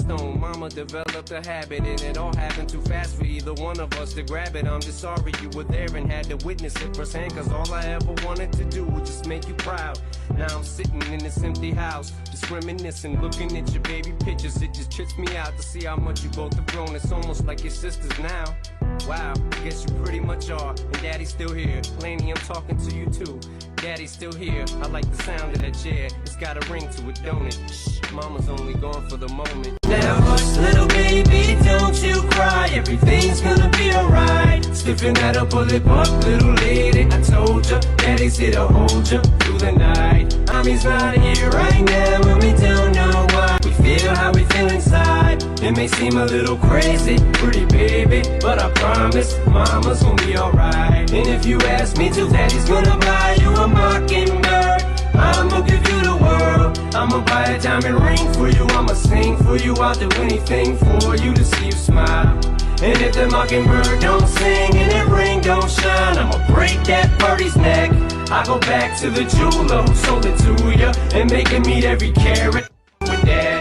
milestone. Mama developed a habit, and it all happened too fast for either one of us to grab it. I'm just sorry you were there and had to witness it firsthand, cause all I ever wanted to do was just make you proud. Now I'm sitting in this empty house, just reminiscing, looking at your baby pictures. It just trips me out to see how much you both have grown. It's almost like your sisters now. Wow, guess you pretty much are. And Daddy's still here. Laney, I'm talking to you too. Daddy's still here. I like the sound of that chair. It's got a ring to it, don't it? Shh, Mama's only gone for the moment. Now hush, little baby, don't you cry. Everything's gonna be alright. Stiffen that up, pull it up, little lady. I told ya, Daddy's here to hold ya through the night. Mommy's not here right now, and we don't know why. We feel how we feel inside. It may seem a little crazy, pretty baby, but I promise Mama's gonna be alright. And if you ask me to, Daddy's gonna buy you a mockingbird. I'ma give you the world. I'ma buy a diamond ring for you. I'ma sing for you. I'll do anything for you to see you smile. And if the mockingbird don't sing and that ring don't shine, I'ma break that birdie's neck. I go back to the jeweler who sold it to ya and make him eat every carat with Dad.